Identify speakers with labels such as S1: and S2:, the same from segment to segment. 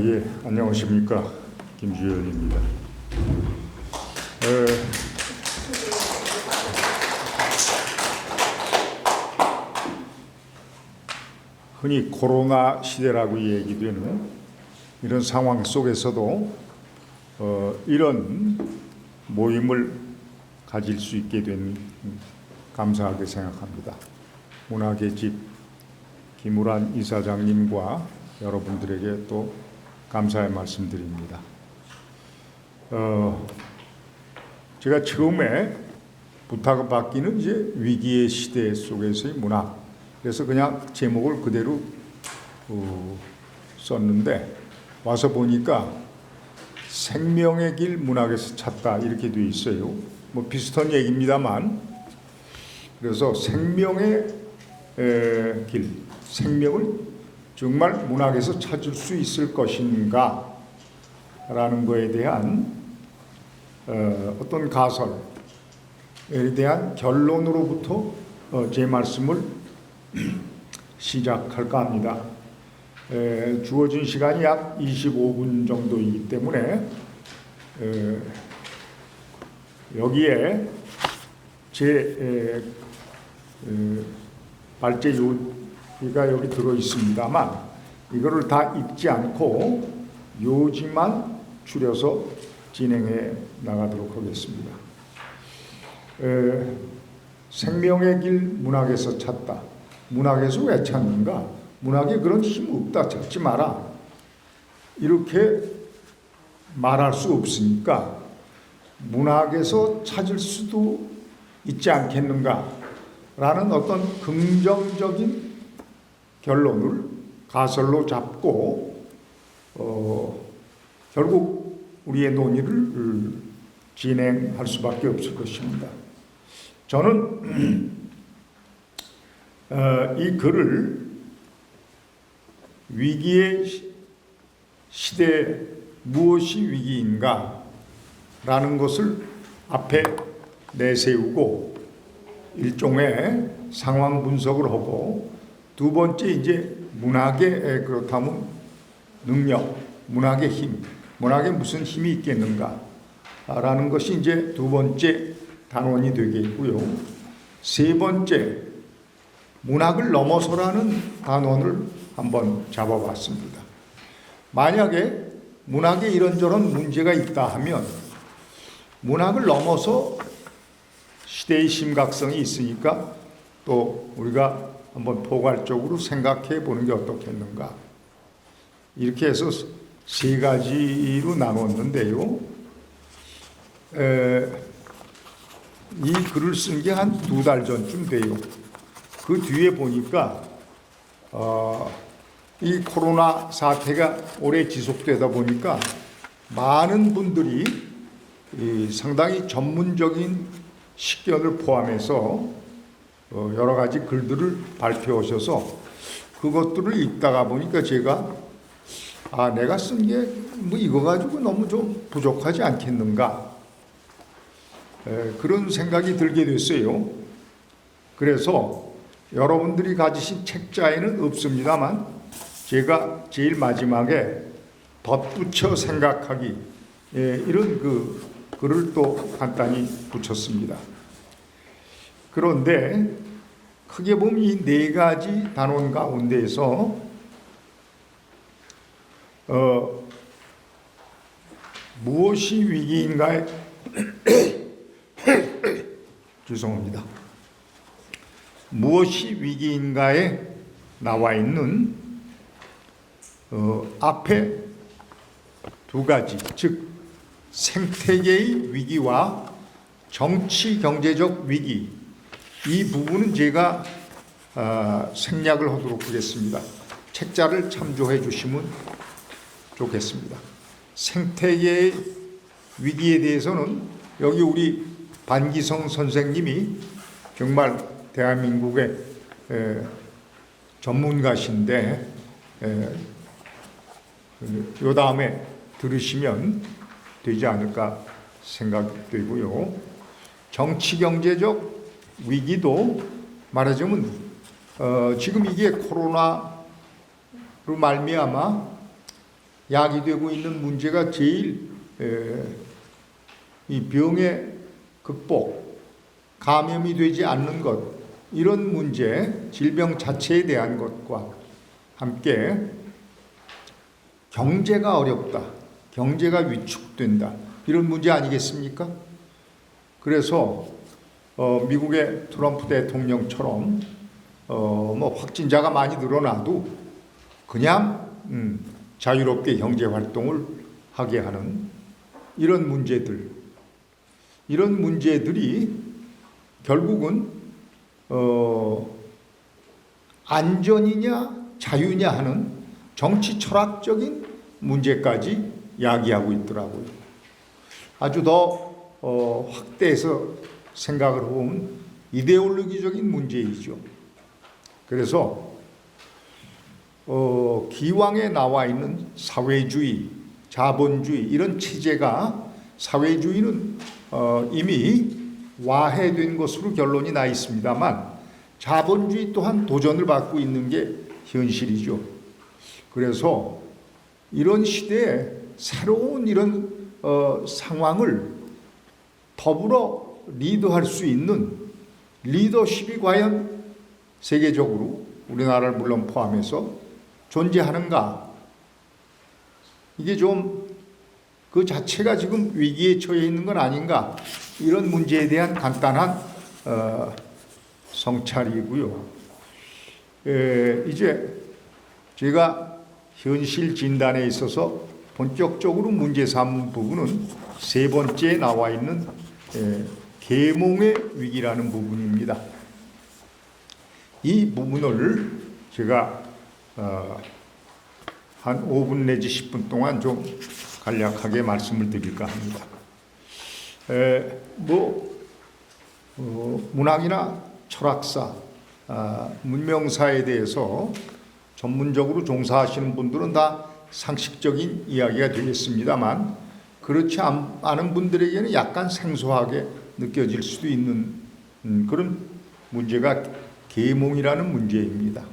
S1: 예, 안녕하십니까. 김주현입니다. 흔히 코로나 시대라고 얘기되는 이런 상황 속에서도 이런 모임을 가질 수 있게 된 감사하게 생각합니다. 문학의 집 김우란 이사장님과 여러분들에게 또 감사의 말씀드립니다. 제가 처음에 부탁을 받기는 이제 위기의 시대 속에서의 문학, 그래서 그냥 제목을 그대로 썼는데 와서 보니까 생명의 길 문학에서 찾다 이렇게 되어 있어요. 뭐 비슷한 얘기입니다만, 그래서 생명의 길, 생명을 정말 문학에서 찾을 수 있을 것인가 라는 것에 대한 어떤 가설에 대한 결론으로부터 제 말씀을 시작할까 합니다. 주어진 시간이 약 25분 정도이기 때문에 여기에 제 발제 요지가 여기 들어 있습니다만 이거를 다 읽지 않고 요지만 추려서 진행해 나가도록 하겠습니다. 생명의 길 문학에서 찾다. 문학에서 왜 찾는가? 문학에 그런 힘 없다, 찾지 마라, 이렇게 말할 수 없으니까 문학에서 찾을 수도 있지 않겠는가 라는 어떤 긍정적인 결론을 가설로 잡고 결국 우리의 논의를 진행할 수밖에 없을 것입니다. 저는 이 글을 위기의 시대 무엇이 위기인가 라는 것을 앞에 내세우고 일종의 상황 분석을 하고, 두 번째 이제 문학의 그렇다면 능력, 문학의 힘, 문학에 무슨 힘이 있겠는가 라는 것이 이제 두 번째 단원이 되겠고요. 세 번째, 문학을 넘어서라는 단원을 한번 잡아봤습니다. 만약에 문학에 이런저런 문제가 있다 하면 문학을 넘어서 시대의 심각성이 있으니까 또 우리가 한번 포괄적으로 생각해 보는 게 어떻겠는가, 이렇게 해서 세 가지로 나눴는데요. 이 글을 쓴 게 한 2달 전쯤 돼요. 그 뒤에 보니까 이 코로나 사태가 오래 지속되다 보니까 많은 분들이 상당히 전문적인 식견을 포함해서 여러 가지 글들을 발표하셔서 그것들을 읽다가 보니까 제가 내가 쓴 게 뭐 이거 가지고 너무 좀 부족하지 않겠는가, 그런 생각이 들게 됐어요. 그래서 여러분들이 가지신 책자에는 없습니다만 제가 제일 마지막에 덧붙여 생각하기, 이런 그 글을 또 간단히 붙였습니다. 그런데 크게 보면 이 네 가지 단원 가운데에서 무엇이 위기인가에 죄송합니다. 무엇이 위기인가에 나와 있는 앞에 두 가지, 즉 생태계의 위기와 정치 경제적 위기, 이 부분은 제가 생략을 하도록 하겠습니다. 책자를 참조해 주시면 좋겠습니다. 생태계의 위기에 대해서는 여기 우리 반기성 선생님이 정말 대한민국의 전문가신데 요 다음에 들으시면 되지 않을까 생각되고요. 정치 경제적 위기도 말하자면 지금 이게 코로나로 말미암아 야기되고 있는 문제가 제일 이 병의 극복, 감염이 되지 않는 것, 이런 문제, 질병 자체에 대한 것과 함께 경제가 어렵다, 경제가 위축된다, 이런 문제 아니겠습니까? 그래서 미국의 트럼프 대통령처럼 뭐 확진자가 많이 늘어나도 그냥 자유롭게 경제 활동을 하게 하는 이런 문제들이 결국은 안전이냐 자유냐 하는 정치 철학적인 문제까지 야기하고 있더라고요. 아주 더 확대해서 생각을 해보면 이데올로기적인 문제이죠. 그래서 기왕에 나와 있는 사회주의, 자본주의 이런 체제가, 사회주의는 이미 와해된 것으로 결론이 나 있습니다만 자본주의 또한 도전을 받고 있는 게 현실이죠. 그래서 이런 시대에 새로운 이런 상황을 더불어 리드할 수 있는 리더십이 과연 세계적으로, 우리나라를 물론 포함해서 존재하는가? 이게 좀 그 자체가 지금 위기에 처해 있는 건 아닌가? 이런 문제에 대한 간단한 성찰이고요. 이제 제가 현실 진단에 있어서 본격적으로 문제 삼는 부분은 세 번째에 나와 있는 계몽의 위기라는 부분입니다. 이 부분을 제가 한 5분 내지 10분 동안 좀 간략하게 말씀을 드릴까 합니다. 문학이나 철학사, 문명사에 대해서 전문적으로 종사하시는 분들은 다 상식적인 이야기가 되겠습니다만, 그렇지 않은 분들에게는 약간 생소하게 느껴질 수도 있는 그런 문제가 계몽이라는 문제입니다.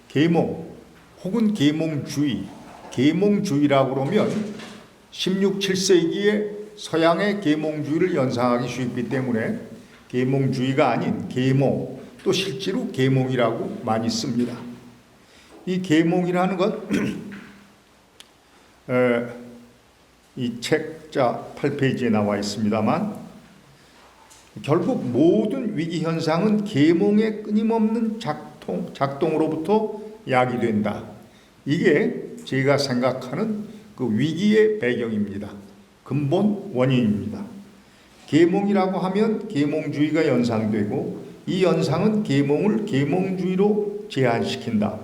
S1: 계몽 혹은 계몽주의라고 그러면 16, 17세기에 서양의 계몽주의를 연상하기 쉽기 때문에 계몽주의가 아닌 계몽, 또 실제로 계몽이라고 많이 씁니다. 이 계몽이라는 건 이 책자 8페이지에 나와 있습니다만, 결국 모든 위기 현상은 계몽의 끊임없는 작동으로부터 야기된다. 이게 제가 생각하는 그 위기의 배경입니다. 근본 원인입니다. 계몽이라고 하면 계몽주의가 연상되고, 이 연상은 계몽을 계몽주의로 제한시킨다.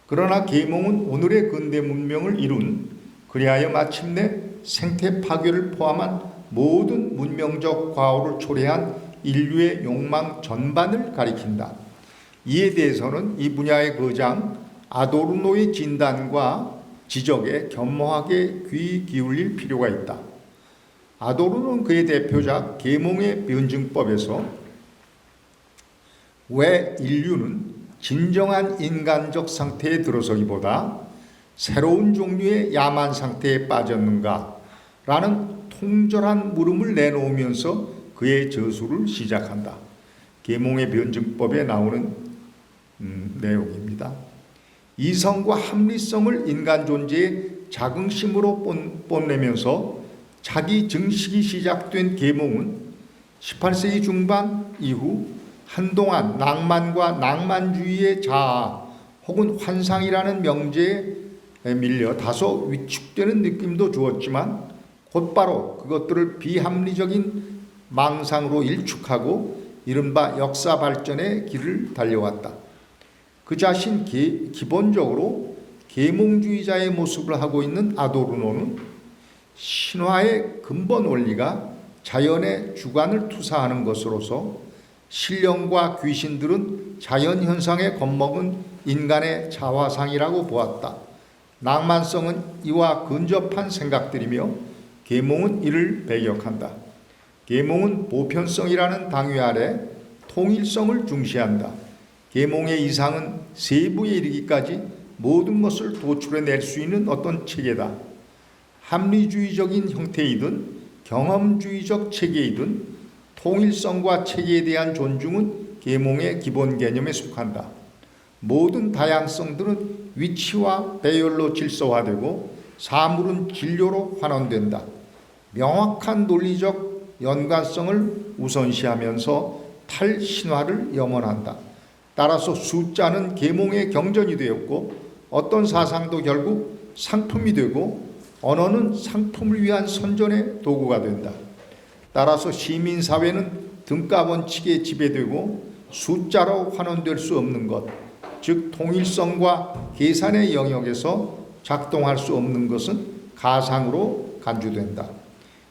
S1: 그러나 계몽은 오늘의 근대 문명을 이룬, 그리하여 마침내 생태 파괴를 포함한 모든 문명적 과오를 초래한 인류의 욕망 전반을 가리킨다. 이에 대해서는 이 분야의 거장 아도르노의 진단과 지적에 겸허하게 귀 기울일 필요가 있다. 아도르노는 그의 대표작 계몽의 변증법에서 왜 인류는 진정한 인간적 상태에 들어서기보다 새로운 종류의 야만 상태에 빠졌는가? 라는 통절한 물음을 내놓으면서 그의 저술을 시작한다. 계몽의 변증법에 나오는 내용입니다. 이성과 합리성을 인간 존재의 자긍심으로 뽐내면서 자기 증식이 시작된 계몽은 18세기 중반 이후 한동안 낭만과 낭만주의의 자아 혹은 환상이라는 명제에 밀려 다소 위축되는 느낌도 주었지만, 곧바로 그것들을 비합리적인 망상으로 일축하고 이른바 역사 발전의 길을 달려왔다. 그 자신 기본적으로 계몽주의자의 모습을 하고 있는 아도르노는 신화의 근본 원리가 자연의 주관을 투사하는 것으로서 신령과 귀신들은 자연현상에 겁먹은 인간의 자화상이라고 보았다. 낭만성은 이와 근접한 생각들이며 계몽은 이를 배격한다. 계몽은 보편성이라는 당위 아래 통일성을 중시한다. 계몽의 이상은 세부에 이르기까지 모든 것을 도출해낼 수 있는 어떤 체계다. 합리주의적인 형태이든 경험주의적 체계이든 통일성과 체계에 대한 존중은 계몽의 기본 개념에 속한다. 모든 다양성들은 위치와 배열로 질서화되고 사물은 진료로 환원된다. 명확한 논리적 연관성을 우선시하면서 탈신화를 염원한다. 따라서 숫자는 계몽의 경전이 되었고 어떤 사상도 결국 상품이 되고 언어는 상품을 위한 선전의 도구가 된다. 따라서 시민사회는 등가 원칙에 지배되고 숫자로 환원될 수 없는 것, 즉 통일성과 계산의 영역에서 작동할 수 없는 것은 가상으로 간주된다.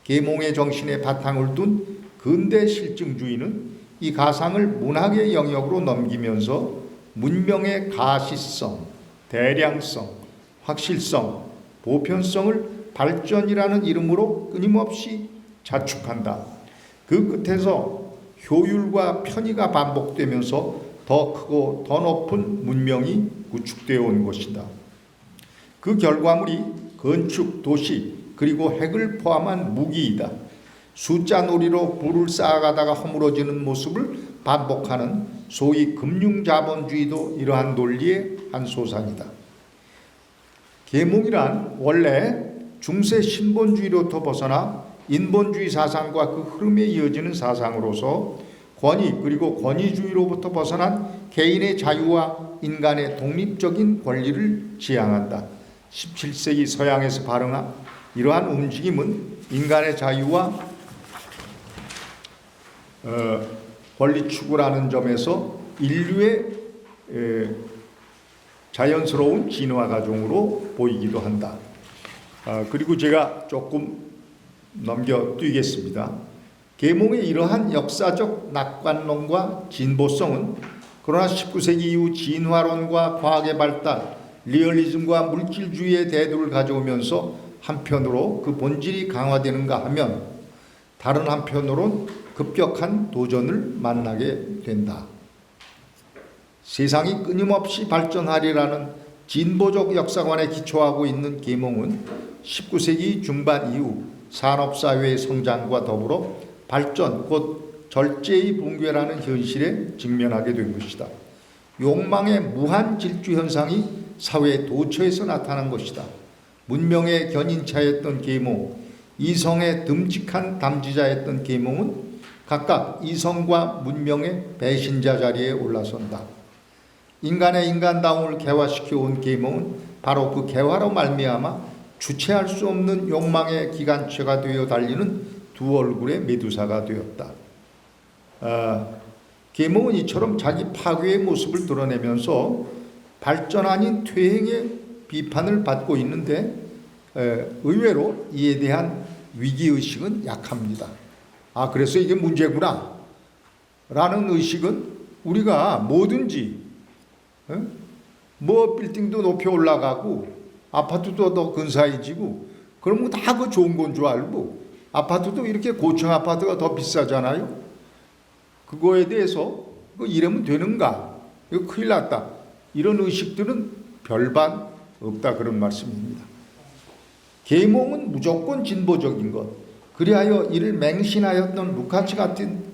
S1: 계몽의 정신에 바탕을 둔 근대 실증주의는 이 가상을 문학의 영역으로 넘기면서 문명의 가시성, 대량성, 확실성, 보편성을 발전이라는 이름으로 끊임없이 자축한다. 그 끝에서 효율과 편의가 반복되면서 더 크고 더 높은 문명이 구축되어 온 것이다. 그 결과물이 건축, 도시, 그리고 핵을 포함한 무기이다. 숫자 놀이로 부를 쌓아가다가 허물어지는 모습을 반복하는 소위 금융자본주의도 이러한 논리의 한 소상이다. 계몽이란 원래 중세 신본주의로부터 벗어나 인본주의 사상과 그 흐름에 이어지는 사상으로서 권위 그리고 권위주의로부터 벗어난 개인의 자유와 인간의 독립적인 권리를 지향한다. 17세기 서양에서 발흥한 이러한 움직임은 인간의 자유와 권리 추구라는 점에서 인류의 자연스러운 진화 과정으로 보이기도 한다. 그리고 제가 조금 넘겨뛰겠습니다. 계몽의 이러한 역사적 낙관론과 진보성은 그러나 19세기 이후 진화론과 과학의 발달, 리얼리즘과 물질주의의 대두를 가져오면서 한편으로 그 본질이 강화되는가 하면 다른 한편으로는 급격한 도전을 만나게 된다. 세상이 끊임없이 발전하리라는 진보적 역사관에 기초하고 있는 계몽은 19세기 중반 이후 산업사회의 성장과 더불어 발전, 곧 절제의 붕괴라는 현실에 직면하게 된 것이다. 욕망의 무한 질주 현상이 사회 도처에서 나타난 것이다. 문명의 견인차였던 계몽, 이성의 듬직한 담지자였던 계몽은 각각 이성과 문명의 배신자 자리에 올라선다. 인간의 인간다움을 개화시켜 온 계몽은 바로 그 개화로 말미암아 주체할 수 없는 욕망의 기관체가 되어 달리는 두 얼굴의 메두사가 되었다. 계몽은 이처럼 자기 파괴의 모습을 드러내면서 발전 아닌 퇴행의 비판을 받고 있는데 의외로 이에 대한 위기의식은 약합니다. 그래서 이게 문제구나 라는 의식은 우리가 뭐든지 뭐 빌딩도 높이 올라가고 아파트도 더 근사해지고 그러면 다 그 좋은 건 줄 알고 아파트도 이렇게 고층 아파트가 더 비싸잖아요. 그거에 대해서 이러면 되는가? 이거 큰일 났다. 이런 의식들은 별반 없다 그런 말씀입니다. 계몽은 무조건 진보적인 것. 그리하여 이를 맹신하였던 루카치 같은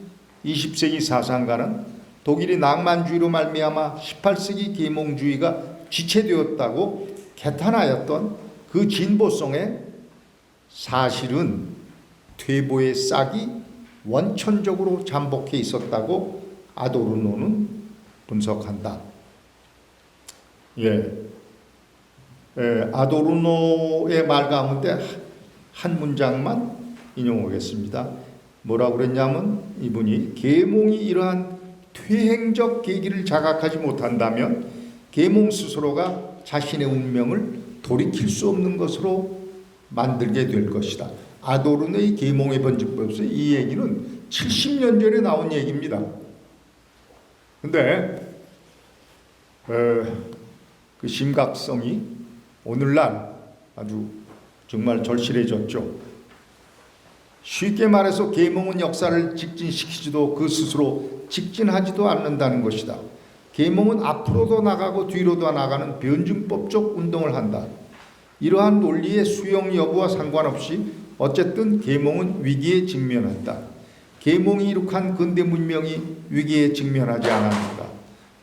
S1: 20세기 사상가는 독일의 낭만주의로 말미암아 18세기 계몽주의가 지체되었다고 개탄하였던 그 진보성에 사실은 퇴보의 싹이 원천적으로 잠복해 있었다고 아도르노는 분석한다. 아도르노의 말 가운데 한 문장만 인용하겠습니다. 뭐라고 그랬냐면 이분이 계몽이 이러한 퇴행적 계기를 자각하지 못한다면 계몽 스스로가 자신의 운명을 돌이킬 수 없는 것으로 만들게 될 것이다. 아도르노의 계몽의 번지법에서 이 얘기는 70년 전에 나온 얘기입니다. 근데 그 심각성이 오늘날 아주 정말 절실해졌죠. 쉽게 말해서 계몽은 역사를 직진시키지도 그 스스로 직진하지도 않는다는 것이다. 계몽은 앞으로도 나가고 뒤로도 나가는 변증법적 운동을 한다. 이러한 논리의 수용 여부와 상관없이 어쨌든 계몽은 위기에 직면한다. 계몽이 이룩한 근대 문명이 위기에 직면하지 않았는가.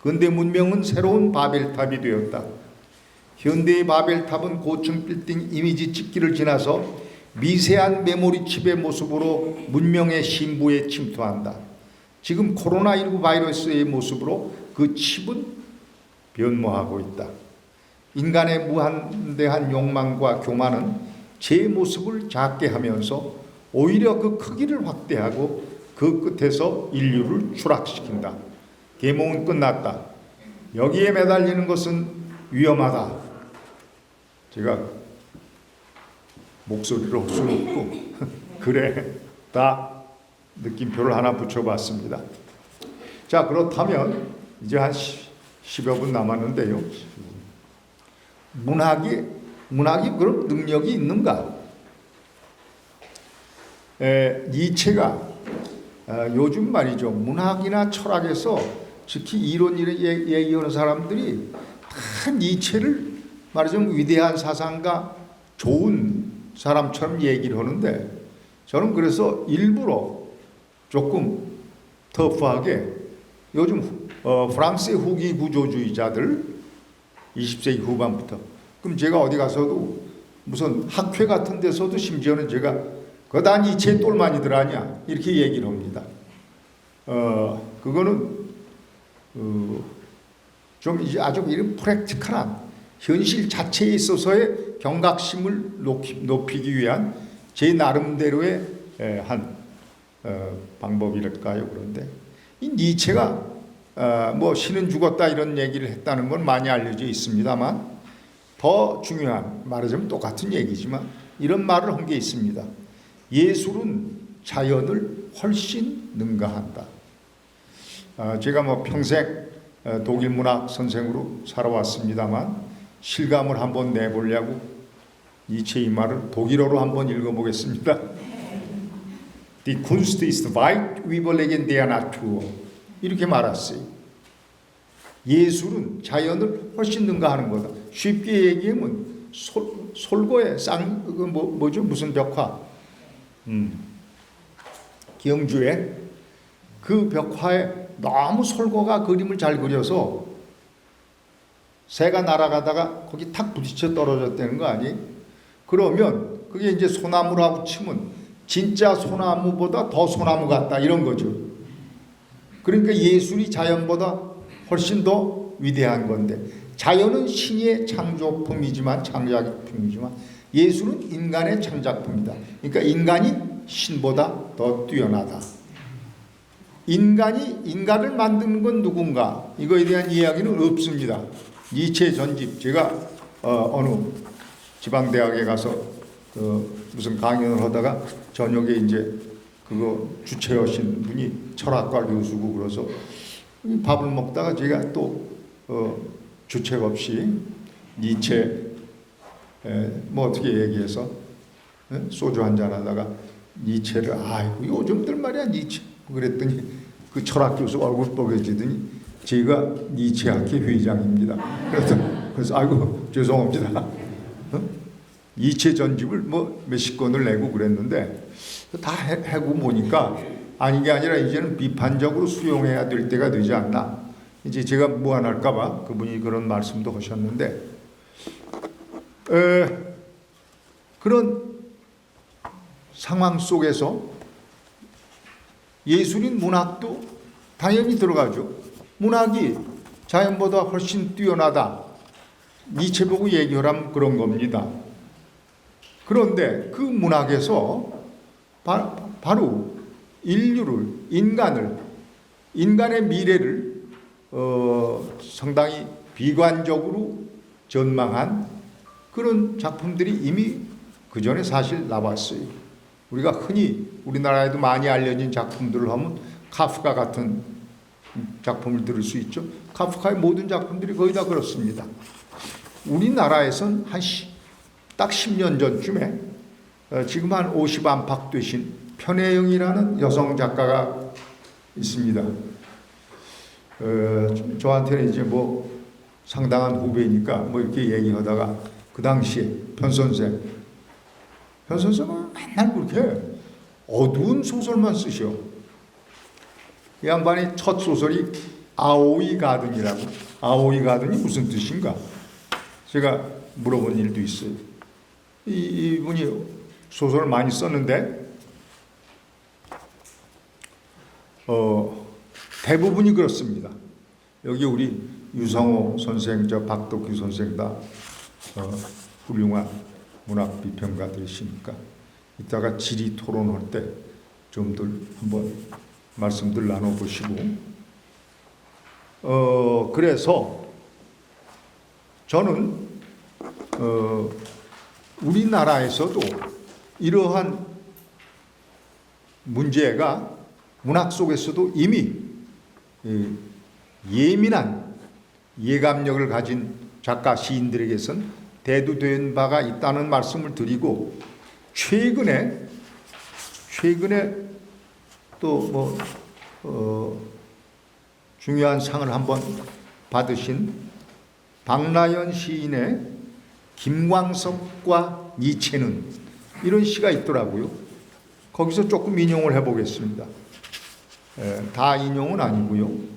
S1: 근대 문명은 새로운 바벨탑이 되었다. 현대의 바벨탑은 고층 빌딩 이미지 찍기를 지나서 미세한 메모리 칩의 모습으로 문명의 심부에 침투한다. 지금 코로나19 바이러스의 모습으로 그 칩은 변모하고 있다. 인간의 무한대한 욕망과 교만은 제 모습을 작게 하면서 오히려 그 크기를 확대하고 그 끝에서 인류를 추락시킨다. 계몽은 끝났다. 여기에 매달리는 것은 위험하다. 제가 목소리로 할 수는 없고 그래 다 느낌표를 하나 붙여봤습니다. 자, 그렇다면 이제 한 10여 분 남았는데요. 문학이 그런 능력이 있는가? 니체가 요즘 말이죠. 문학이나 철학에서 특히 이론 얘기하는 사람들이 다 니체를 말하자면 위대한 사상가, 좋은 사람처럼 얘기를 하는데 저는 그래서 일부러 조금 터프하게 요즘 프랑스의 후기 구조주의자들 20세기 후반부터 그럼 제가 어디 가서도 무슨 학회 같은 데서도 심지어는 제가 거다 니체의 똘마니들 아니야 이렇게 얘기를 합니다. 그거는 좀 이제 아주 이런 프랙티컬한 현실 자체에 있어서의 경각심을 높이기 위한 제 나름대로의 한 방법이랄까요. 그런데 이 니체가 뭐 신은 죽었다 이런 얘기를 했다는 건 많이 알려져 있습니다만 더 중요한 말하자면 똑같은 얘기지만 이런 말을 한 게 있습니다. 예술은 자연을 훨씬 능가한다. 제가 뭐 평생 독일 문학 선생으로 살아왔습니다만 실감을 한번 내보려고 니체의 말을 독일어로 한번 읽어보겠습니다. Die Kunst ist weit überlegen der Natur. 이렇게 말했어요. 예술은 자연을 훨씬 능가하는 거다. 쉽게 얘기하면 솔고의 뭐죠? 무슨 벽화? 경주에 그 벽화에 너무 솔고가 그림을 잘 그려서 새가 날아가다가 거기 탁 부딪혀 떨어졌다는 거 아니? 그러면 그게 이제 소나무라고 치면 진짜 소나무보다 더 소나무 같다 이런 거죠. 그러니까 예술이 자연보다 훨씬 더 위대한 건데 자연은 신의 창조품이지만 예술은 인간의 창작품이다. 그러니까 인간이 신보다 더 뛰어나다. 인간을 만드는 건 누군가? 이거에 대한 이야기는 없습니다. 니체 전집 제가 어느 지방대학에 가서 무슨 강연을 하다가 저녁에 이제 그거 주최하신 분이 철학과 교수고 그래서 밥을 먹다가 제가 또 주책 없이 니체 뭐 어떻게 얘기해서 소주 한잔 하다가 니체를 아이고 요즘들 말이야 니체 그랬더니 그 철학 교수 얼굴 뻐개지더니 제가 니체 학회 회장입니다. 그래서 아이고 죄송합니다. 니체 전집을 뭐 몇십 권을 내고 그랬는데 다 해고 보니까 아닌 게 아니라 이제는 비판적으로 수용해야 될 때가 되지 않나. 이제 제가 무안할까봐 그분이 그런 말씀도 하셨는데 그런 상황 속에서 예술인 문학도 당연히 들어가죠. 문학이 자연보다 훨씬 뛰어나다. 니체 보고 얘기하라면 그런 겁니다. 그런데 그 문학에서 바로 인류를, 인간의 미래를 상당히 비관적으로 전망한 그런 작품들이 이미 그 전에 사실 나왔어요. 우리가 흔히 우리나라에도 많이 알려진 작품들을 하면 카프카 같은 작품을 들을 수 있죠. 카프카의 모든 작품들이 거의 다 그렇습니다. 우리나라에선 딱 10년 전쯤에 지금 한 50 안팎 되신 편혜영이라는 여성 작가가 있습니다. 저한테는 이제 뭐 상당한 후배니까 뭐 이렇게 얘기하다가 그 당시에 편 선생은 맨날 그렇게 어두운 소설만 쓰셔. 이 양반이 첫 소설이 아오이 가든이라고. 아오이 가든이 무슨 뜻인가? 제가 물어본 일도 있어요. 이분이 소설을 많이 썼는데 대부분이 그렇습니다. 여기 우리 유성호 선생, 저 박덕규 선생 다 훌륭한 문학 비평가들이시니까 이따가 질의 토론할 때 좀들 한번 말씀들 나눠보시고 그래서 저는 우리나라에서도 이러한 문제가 문학 속에서도 이미 예민한 예감력을 가진 작가 시인들에게선 대두된 바가 있다는 말씀을 드리고 최근에 또 중요한 상을 한번 받으신 박나연 시인의 김광석과 니체는 이런 시가 있더라고요. 거기서 조금 인용을 해보겠습니다. 다 인용은 아니고요.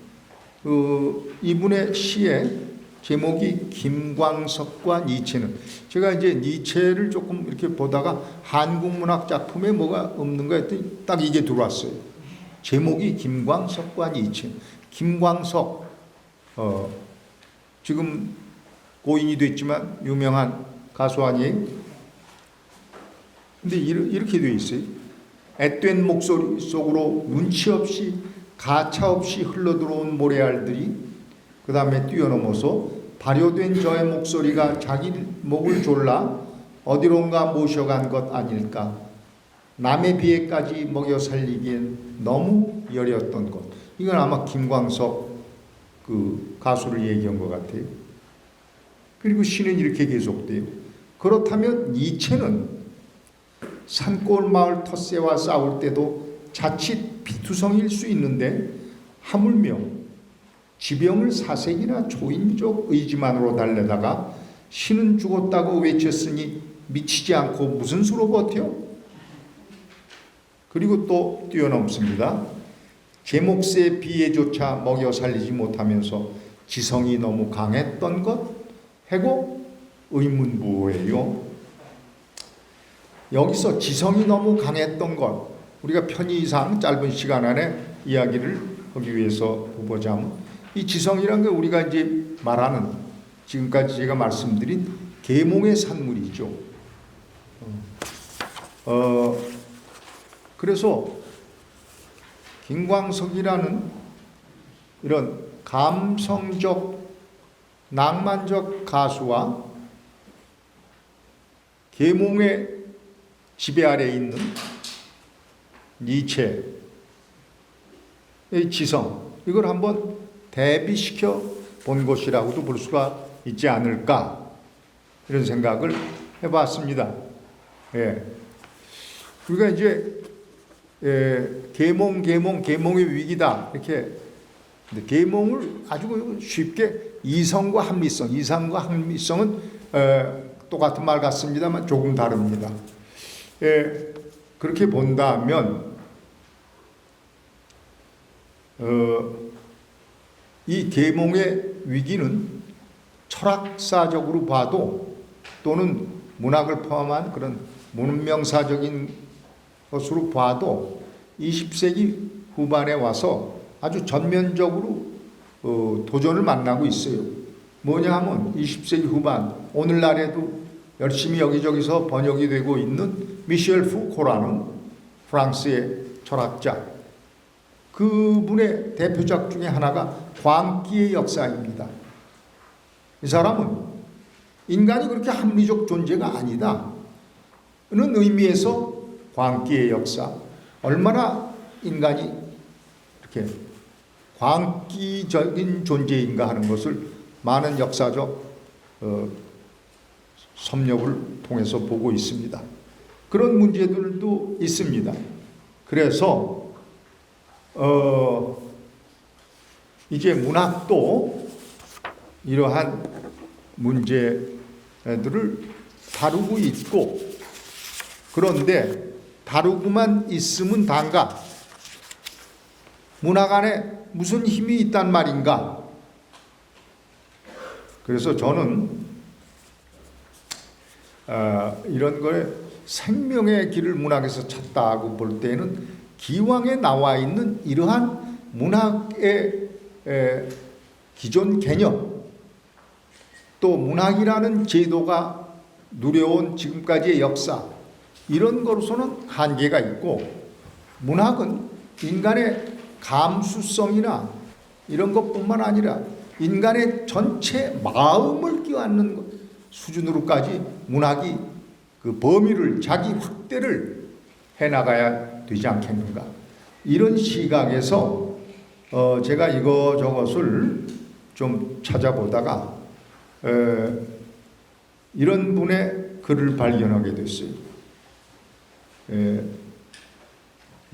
S1: 이분의 시의 제목이 김광석과 니체는, 제가 이제 니체를 조금 이렇게 보다가 한국 문학 작품에 뭐가 없는가 했더니 딱 이게 들어왔어요. 제목이 김광석과 니체. 김광석 지금 고인이 됐지만 유명한 가수 아니에요? 근데 이렇게 되어 있어요. 앳된 목소리 속으로 눈치 없이 가차 없이 흘러들어온 모래알들이 그 다음에 뛰어넘어서 발효된 저의 목소리가 자기 목을 졸라 어디론가 모셔간 것 아닐까. 남의 비애까지 먹여 살리기엔 너무 여렸던 것. 이건 아마 김광석 그 가수를 얘기한 것 같아요. 그리고 시는 이렇게 계속돼요. 그렇다면 니체는 산골 마을 텃새와 싸울 때도 자칫 비투성일 수 있는데 하물며 지병을 사색이나 초인적 의지만으로 달래다가 신은 죽었다고 외쳤으니 미치지 않고 무슨 수로 버텨? 그리고 또 뛰어넘습니다. 제 몫의 비애조차 먹여 살리지 못하면서 지성이 너무 강했던 것 해고 의문부호예요. 여기서 지성이 너무 강했던 것, 우리가 편의상 짧은 시간 안에 이야기를 하기 위해서 보자면 이 지성이란 게 우리가 이제 말하는 지금까지 제가 말씀드린 계몽의 산물이죠. 그래서 김광석이라는 이런 감성적 낭만적 가수와 계몽의 지배 아래에 있는 니체의 지성, 이걸 한번 대비시켜 본 것이라고도 볼 수가 있지 않을까, 이런 생각을 해봤습니다. 예. 우리가 이제 계몽의 위기다 이렇게, 근데 계몽을 아주 쉽게 이성과 합리성은 똑같은 말 같습니다만 조금 다릅니다. 그렇게 본다면 이 계몽의 위기는 철학사적으로 봐도 또는 문학을 포함한 그런 문명사적인 것으로 봐도 20세기 후반에 와서 아주 전면적으로 도전을 만나고 있어요. 뭐냐 하면 20세기 후반, 오늘날에도 열심히 여기저기서 번역이 되고 있는 미셸 푸코라는 프랑스의 철학자, 그분의 대표작 중에 하나가 광기의 역사입니다. 이 사람은 인간이 그렇게 합리적 존재가 아니다 는 의미에서 광기의 역사, 얼마나 인간이 이렇게 광기적인 존재인가 하는 것을 많은 역사적 섭렵을 통해서 보고 있습니다. 그런 문제들도 있습니다. 그래서 이제 문학도 이러한 문제들을 다루고 있고, 그런데 다루고만 있으면 단가 문학 안에 무슨 힘이 있단 말인가? 그래서 저는 이런 거에 생명의 길을 문학에서 찾다고 볼 때는 기왕에 나와 있는 이러한 문학의 기존 개념, 또 문학이라는 제도가 누려온 지금까지의 역사, 이런 것으로서는 한계가 있고, 문학은 인간의 감수성이나 이런 것뿐만 아니라 인간의 전체 마음을 껴안는 수준으로까지 문학이 그 범위를, 자기 확대를 해나가야 되지 않겠는가. 이런 시각에서 제가 이거저것을 좀 찾아보다가 이런 분의 글을 발견하게 됐어요.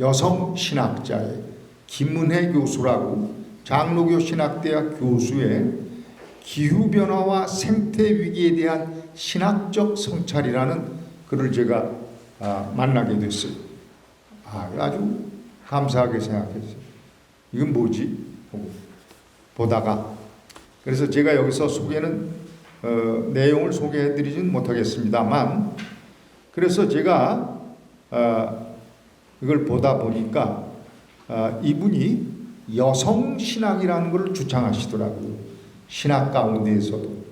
S1: 여성 신학자의 김은혜 교수라고 장로교 신학대학 교수의 기후변화와 생태위기에 대한 신학적 성찰이라는 글을 제가 만나게 됐어요. 아주 감사하게 생각했어요. 이건 뭐지? 보다가, 그래서 제가 여기서 소개는 내용을 소개해드리진 못하겠습니다만, 그래서 제가 이걸 보다 보니까 이분이 여성신학이라는 걸 주창하시더라고요. 신학 가운데에서도.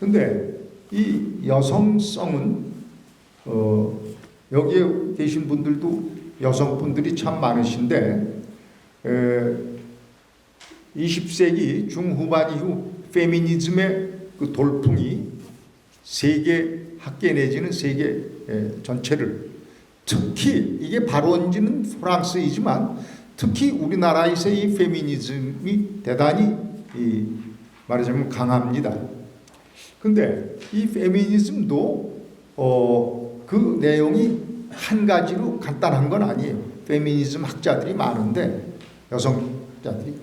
S1: 근데 이 여성성은 여기에 계신 분들도 여성분들이 참 많으신데 20세기 중후반 이후 페미니즘의 그 돌풍이 세계 학계 내지는 세계 전체를, 특히 이게 발원지는 프랑스이지만 특히 우리나라에서의 이 페미니즘이 대단히 말하자면 강합니다. 근데 이 페미니즘도 그 내용이 한 가지로 간단한 건 아니에요. 페미니즘 학자들이 많은데, 여성자들이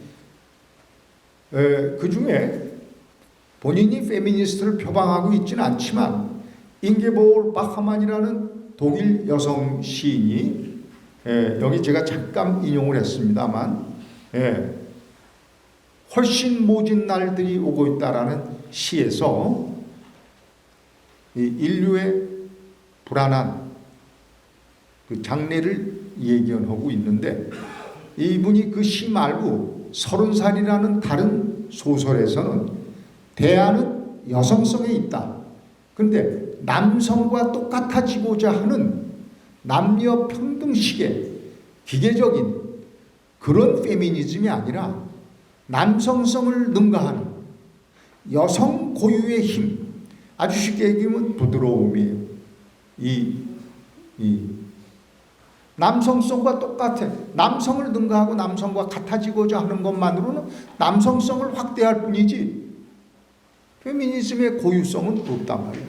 S1: 그 중에 본인이 페미니스트를 표방하고 있지는 않지만 잉게보르 바흐만이라는 독일 여성 시인이 여기 제가 잠깐 인용을 했습니다만, 훨씬 모진 날들이 오고 있다라는 시에서 이 인류의 불안한 그 장래를 예견하고 있는데, 이분이 그 시 말고 30살이라는 다른 소설에서는 대안은 여성성에 있다. 그런데 남성과 똑같아지고자 하는 남녀 평등식의 기계적인 그런 페미니즘이 아니라 남성성을 능가하는 여성 고유의 힘, 아주 쉽게 얘기하면 부드러움이에요. 이 남성성과 똑같아. 남성을 능가하고 남성과 같아지고자 하는 것만으로는 남성성을 확대할 뿐이지 페미니즘의 고유성은 없단 말이에요.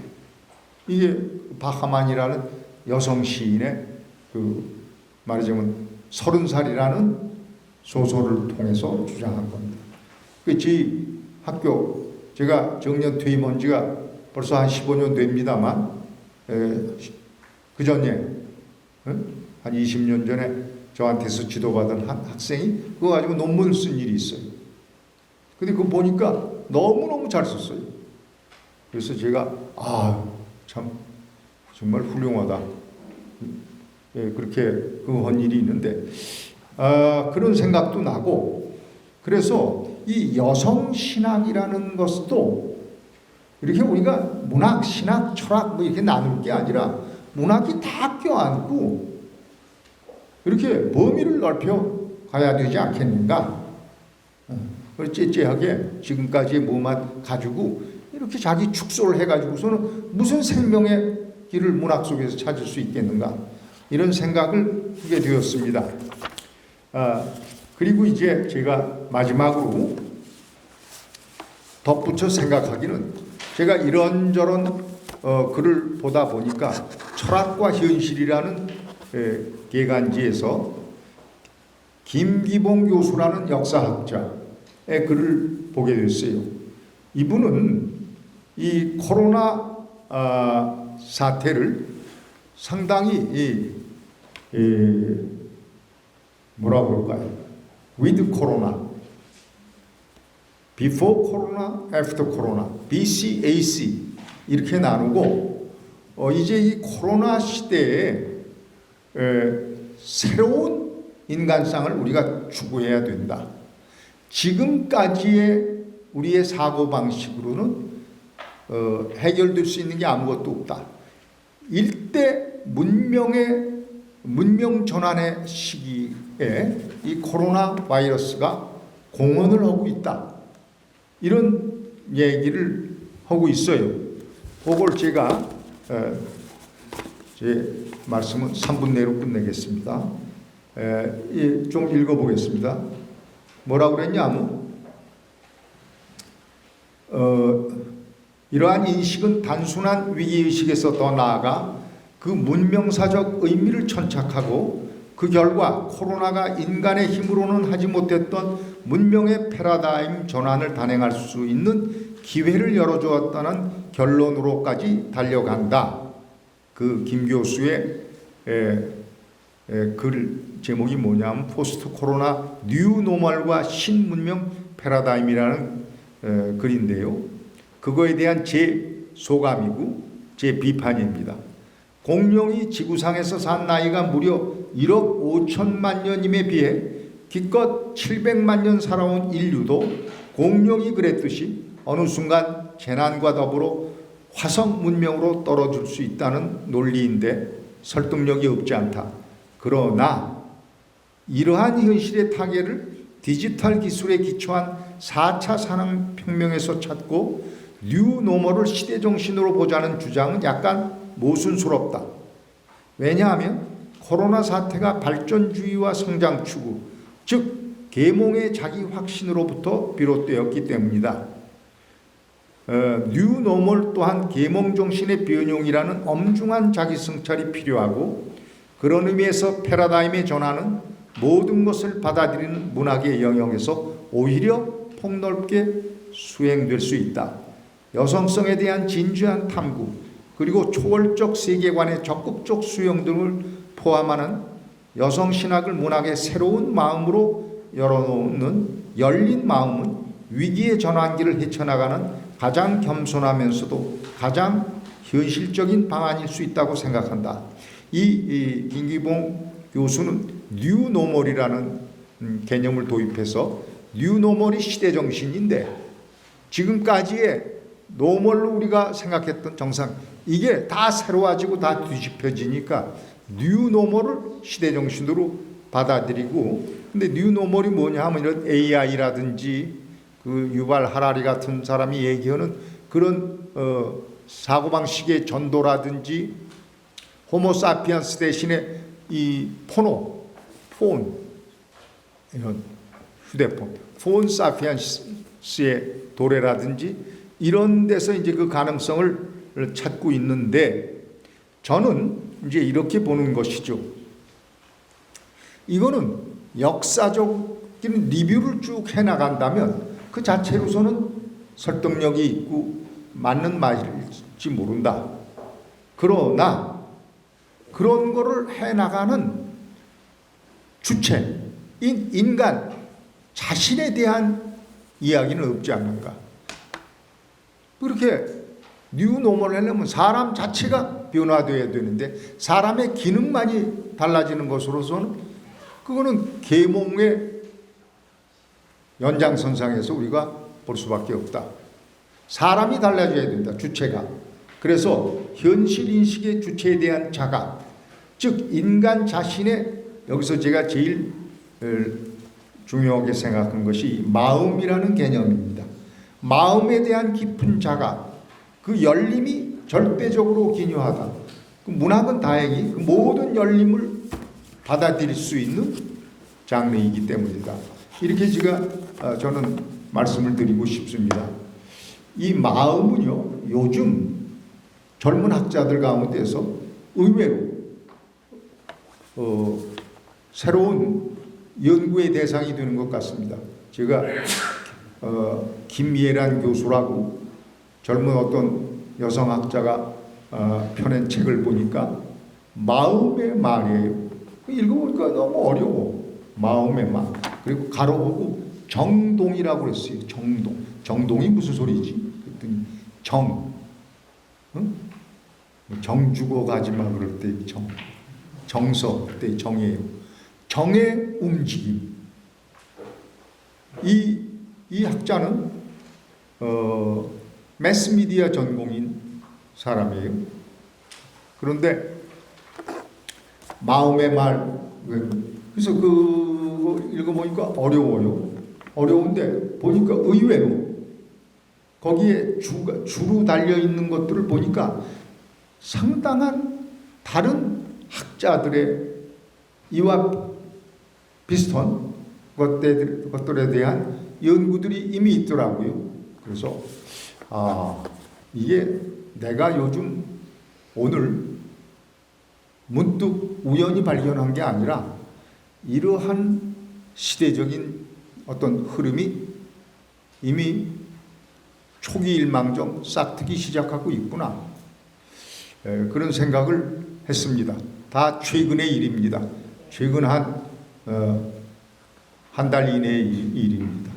S1: 이게 바하만이라는 여성 시인의 그 말하자면 30살이라는 소설을 통해서 주장한 겁니다. 제 학교, 제가 정년 퇴임한 지가 벌써 한 15년 됩니다만, 그 전에 한 20년 전에 저한테서 지도받은 한 학생이 그거 가지고 논문을 쓴 일이 있어요. 근데 그거 보니까 너무너무 잘 썼어요. 그래서 제가 참 정말 훌륭하다. 그렇게 한 일이 있는데 그런 생각도 나고, 그래서 이 여성 신학이라는 것도 이렇게 우리가 문학, 신학, 철학 뭐 이렇게 나눌 게 아니라 문학이 다 껴안고 이렇게 범위를 넓혀 가야 되지 않겠는가. 째째하게 지금까지의 뭐만 가지고 이렇게 자기 축소를 해가지고서는 무슨 생명의 길을 문학 속에서 찾을 수 있겠는가, 이런 생각을 하게 되었습니다. 그리고 이제 제가 마지막으로 덧붙여 생각하기는, 제가 이런저런 글을 보다 보니까 철학과 현실이라는 개간지에서 김기봉 교수라는 역사학자, 글을 보게 됐어요. 이분은 이 코로나 사태를 상당히 뭐라고 할까요? With Corona, Before Corona, After Corona, BCAC 이렇게 나누고 이제 이 코로나 시대에 새로운 인간상을 우리가 추구해야 된다. 지금까지의 우리의 사고방식으로는 해결될 수 있는 게 아무것도 없다. 일대 문명 전환의 시기에 이 코로나 바이러스가 공헌을 하고 있다. 이런 얘기를 하고 있어요. 그걸 제가 제 말씀은 3분 내로 끝내겠습니다. 좀 읽어보겠습니다. 뭐라고 그랬냐면 이러한 인식은 단순한 위기의식에서 더 나아가 그 문명사적 의미를 천착하고 그 결과 코로나가 인간의 힘으로는 하지 못했던 문명의 패러다임 전환을 단행할 수 있는 기회를 열어주었다는 결론으로까지 달려간다. 그 김 교수의 글 제목이 뭐냐면 포스트 코로나 뉴 노멀과 신문명 패러다임이라는 글인데요. 그거에 대한 제 소감이고 제 비판입니다. 공룡이 지구상에서 산 나이가 무려 1억 5천만 년임에 비해 기껏 700만 년 살아온 인류도 공룡이 그랬듯이 어느 순간 재난과 더불어 화성 문명으로 떨어질 수 있다는 논리인데 설득력이 없지 않다. 그러나 이러한 현실의 타개를 디지털 기술에 기초한 4차 산업혁명에서 찾고 뉴노멀을 시대정신으로 보자는 주장은 약간 모순스럽다. 왜냐하면 코로나 사태가 발전주의와 성장 추구, 즉 계몽의 자기 확신으로부터 비롯되었기 때문이다. 뉴노멀 또한 계몽 정신의 변용이라는 엄중한 자기 성찰이 필요하고 그런 의미에서 패러다임의 전환은 모든 것을 받아들이는 문학의 영역에서 오히려 폭넓게 수행될 수 있다. 여성성에 대한 진지한 탐구 그리고 초월적 세계관의 적극적 수용 등을 포함하는 여성신학을 문학의 새로운 마음으로 열어놓는 열린 마음은 위기의 전환기를 헤쳐나가는 가장 겸손하면서도 가장 현실적인 방안일 수 있다고 생각한다. 이 김기봉 교수는 뉴노멀이라는 개념을 도입해서 뉴노멀이 시대정신인데 지금까지의 노멀로 우리가 생각했던 정상 이게 다 새로워지고 다 뒤집혀지니까 뉴노멀을 시대정신으로 받아들이고 근데 뉴노멀이 뭐냐 하면 이런 AI라든지 그 유발 하라리 같은 사람이 얘기하는 그런 사고방식의 전도라든지 호모사피엔스 대신에 이 폰 이런 휴대폰 폰 사피엔스의 도래라든지 이런 데서 이제 그 가능성을 찾고 있는데 저는 이제 이렇게 보는 것이죠. 이거는 역사적인 리뷰를 쭉 해나간다면 그 자체로서는 설득력이 있고 맞는 말일지 모른다. 그러나 그런 거를 해나가는 주체인 인간 자신에 대한 이야기는 없지 않는가. 그렇게 뉴노멀을 하려면 사람 자체가 변화되어야 되는데 사람의 기능만이 달라지는 것으로서는 그거는 계몽의 연장선상에서 우리가 볼 수밖에 없다. 사람이 달라져야 된다. 주체가. 그래서 현실인식의 주체에 대한 자각, 즉 인간 자신의 여기서 제가 제일 중요하게 생각한 것이 마음이라는 개념입니다. 마음에 대한 깊은 자각, 그 열림이 절대적으로 기묘하다. 그 문학은 다행히 그 모든 열림을 받아들일 수 있는 장르이기 때문이다. 이렇게 저는 말씀을 드리고 싶습니다. 이 마음은요, 요즘 젊은 학자들 가운데서 의외로 새로운 연구의 대상이 되는 것 같습니다. 제가 김예란 교수라고 젊은 어떤 여성학자가 펴낸 책을 보니까 마음의 말이에요. 읽어보니까 너무 어려워. 마음의 말. 그리고 가로보고 정동이라고 그랬어요. 정동. 정동이 무슨 소리지? 그랬더니 응? 정 주고 가지 마 그럴 때 정. 정서 그때 정이에요. 정의 움직임. 이 학자는 매스미디어 전공인 사람이에요. 그런데 마음의 말, 그래서 그거 읽어보니까 어려워요. 어려운데 보니까 의외로 거기에 주로 달려있는 것들을 보니까 상당한 다른 학자들의 이와 비슷한 것들에 대한 연구들이 이미 있더라고요. 그래서 이게 내가 요즘 오늘 문득 우연히 발견한 게 아니라 이러한 시대적인 어떤 흐름이 이미 초기 일망정 싹트기 시작하고 있구나. 그런 생각을 했습니다. 다 최근의 일입니다. 최근 한 달 이내의 일입니다.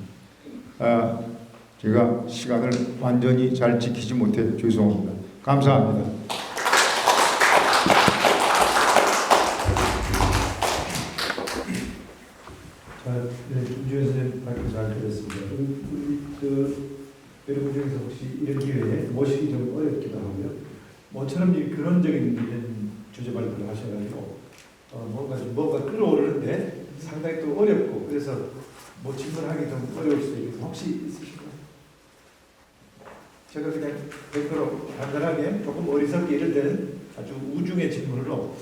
S1: 제가 시간을 완전히 잘 지키지 못해 죄송합니다. 감사합니다.
S2: 네, 김주현 선생님 발표 잘 들었습니다. 여러분 중에서 혹시 이런 기회에 모시기 좀 어렵기도 하고요. 모처럼 근원적인 이런 주제 발표를 하셔가지고 뭔가 끌어오르는데 상당히 또 어렵고 그래서 질문하기 좀 어려울 수도 있고 혹시 있으신가요? 제가 그냥 100% 간단하게 조금 어리석게 이럴 때는 아주 우중의 질문으로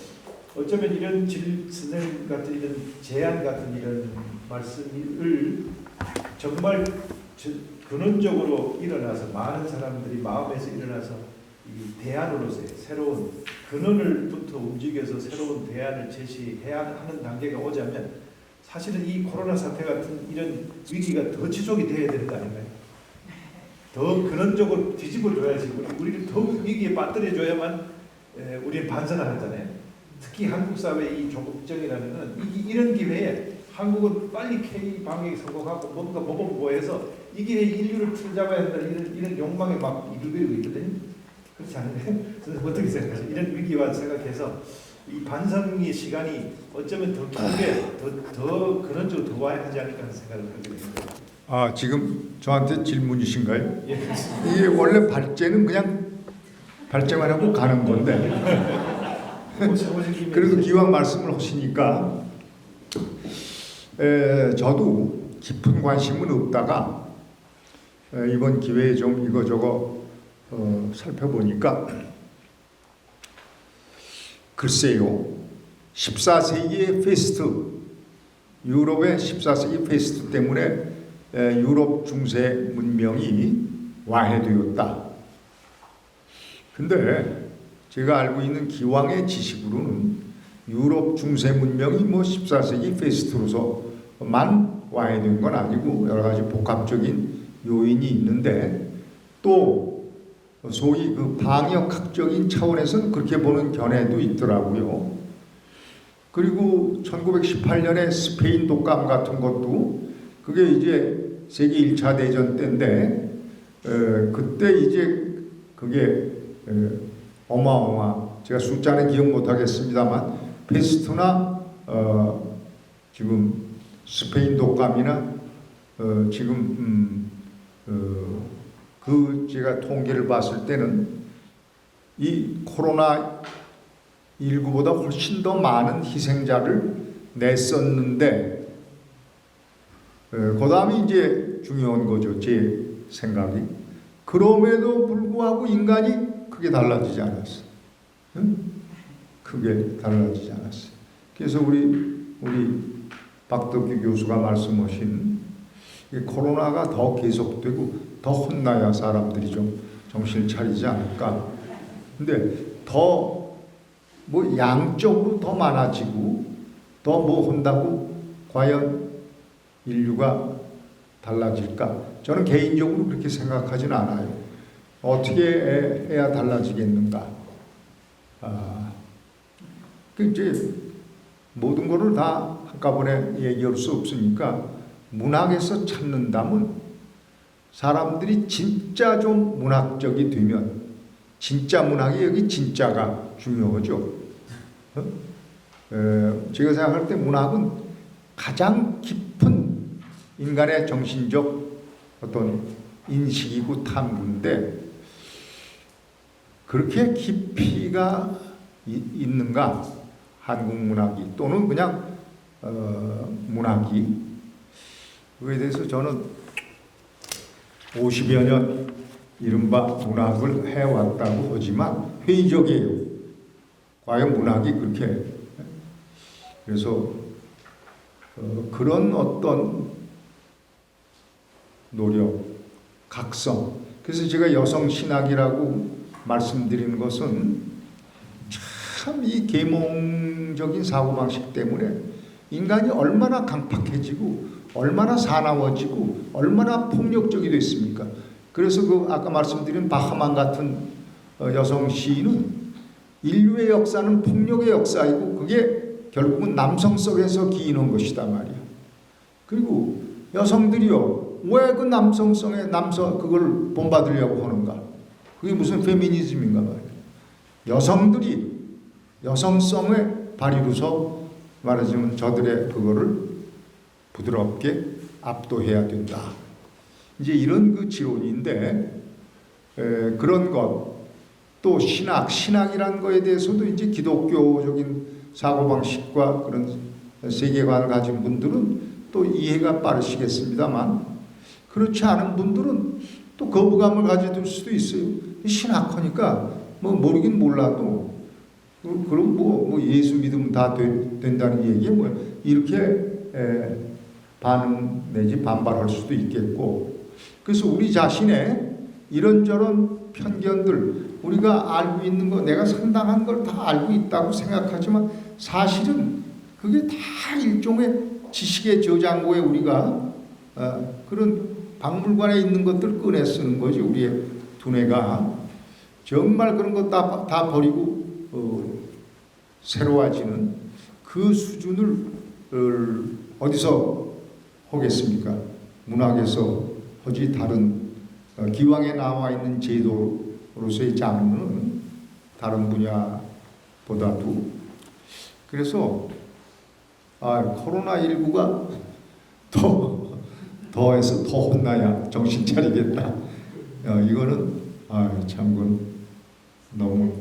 S2: 어쩌면 이런 선생님 같은 이런 제안 같은 이런 말씀을 정말 근원적으로 일어나서 많은 사람들이 마음에서 일어나서 이 대안으로서의 새로운 근원을부터 움직여서 새로운 대안을 제시해야 하는 단계가 오자면 사실은 이 코로나 사태 같은 이런 위기가 더 지속이 돼야 되는 거 아닌가요? 더 근원적으로 뒤집어줘야지 우리를 더 위기에 빠뜨려줘야만 우리는 반성을 하잖아요. 특히 한국 사회의 이 조국정이라는 것은 이런 기회에 한국은 빨리 K 방역에 성공하고 뭔가 모범보해서 이 기회에 인류를 틀잡아야 한다는 이런 욕망에 막 이끌고 있거든요. 그렇지 않나요? 선생님 어떻게 생각하세요? 이런 위기와 생각해서 이 반성의 시간이 어쩌면 더 길게 더 근원적으로 더 와야 하지 않을까 하는 생각을 하게 됩니다.
S1: 지금 저한테 질문이신가요?
S2: 예,
S1: 이게 원래 발제는 그냥 발제만 하고 가는 건데 그래도 기왕 말씀을 하시니까 저도 깊은 관심은 없다가 이번 기회에 좀 이거저거 살펴보니까 글쎄요 14세기의 페스트 유럽의 14세기 페스트 때문에 유럽 중세 문명이 와해되었다. 근데 제가 알고 있는 기왕의 지식으로는 유럽 중세 문명이 14세기 페스트로서만 와해된 건 아니고 여러 가지 복합적인 요인이 있는데 또 소위 그 방역학적인 차원에서는 그렇게 보는 견해도 있더라고요. 그리고 1918년에 스페인 독감 같은 것도 그게 이제 세계 1차 대전 때인데 그때 이제 그게 제가 숫자는 기억 못하겠습니다만 페스트나 지금 스페인 독감이나 지금 제가 통계를 봤을 때는 이 코로나 19보다 훨씬 더 많은 희생자를 냈었는데 그 다음이 이제 중요한 거죠. 제 생각이. 그럼에도 불구하고 인간이 크게 달라지지 않았어. 응? 크게 달라지지 않았어. 그래서 우리 박덕규 교수가 말씀하신 코로나가 더 계속되고 더 혼나야 사람들이 좀 정신을 차리지 않을까. 근데 더 양적으로 더 많아지고 더 한다고 과연 인류가 달라질까? 저는 개인적으로 그렇게 생각하지는 않아요. 어떻게 해야 달라지겠는가? 그 이제 모든 거를 다 한꺼번에 얘기할 수 없으니까 문학에서 찾는다면 사람들이 진짜 좀 문학적이 되면 진짜 문학이 여기 진짜가 중요하죠. 제가 생각할 때 문학은 가장 깊은 인간의 정신적 어떤 인식이고 탐구인데 그렇게 깊이가 있는가? 한국 문학이 또는 그냥 문학이 그거에 대해서 저는 50여 년 이른바 문학을 해왔다고 하지만 회의적이에요. 과연 문학이 그렇게 그래서 그런 어떤 노력, 각성 그래서 제가 여성 신학이라고 말씀드리는 것은 참 이 계몽적인 사고방식 때문에 인간이 얼마나 강팍해지고 얼마나 사나워지고 얼마나 폭력적이 됐습니까? 그래서 그 아까 말씀드린 바하만 같은 여성 시인은 인류의 역사는 폭력의 역사이고 그게 결국은 남성성에서 기인한 것이다 말이야. 그리고 여성들이요 왜 그 남성성에 그걸 본받으려고 하는가? 그게 무슨 페미니즘인가 말이야. 여성들이 여성성의 발휘로서 말하자면 저들의 그거를 부드럽게 압도해야 된다. 이제 이런 그 지론인데 그런 것 또 신학이라는 거에 대해서도 이제 기독교적인 사고방식과 그런 세계관을 가진 분들은 또 이해가 빠르시겠습니다만 그렇지 않은 분들은 또 거부감을 가질 수도 있어요. 신학하니까 뭐 모르긴 몰라도 그럼 뭐 예수 믿으면 다 된다는 얘기에 뭐 이렇게 반응 내지 반발할 수도 있겠고 그래서 우리 자신의 이런저런 편견들 우리가 알고 있는 거 내가 상당한 걸 다 알고 있다고 생각하지만 사실은 그게 다 일종의 지식의 저장고에 우리가 그런 박물관에 있는 것들 꺼내 쓰는 거지 우리의 두뇌가 정말 그런 거 다 버리고 새로워지는 그 수준을 어디서 하겠습니까? 문학에서 하지 다른 기왕에 나와 있는 제도로서의 장르는 다른 분야보다도 그래서 코로나19가 더해서 더 혼나야 정신 차리겠다. 이거는 참 그건 너무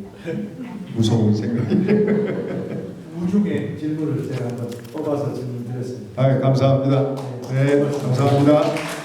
S1: 무서운 생각이에요.
S2: 우중의 질문을 제가 한번 뽑아서 질문드렸습니다.
S1: 감사합니다. 네, 감사합니다.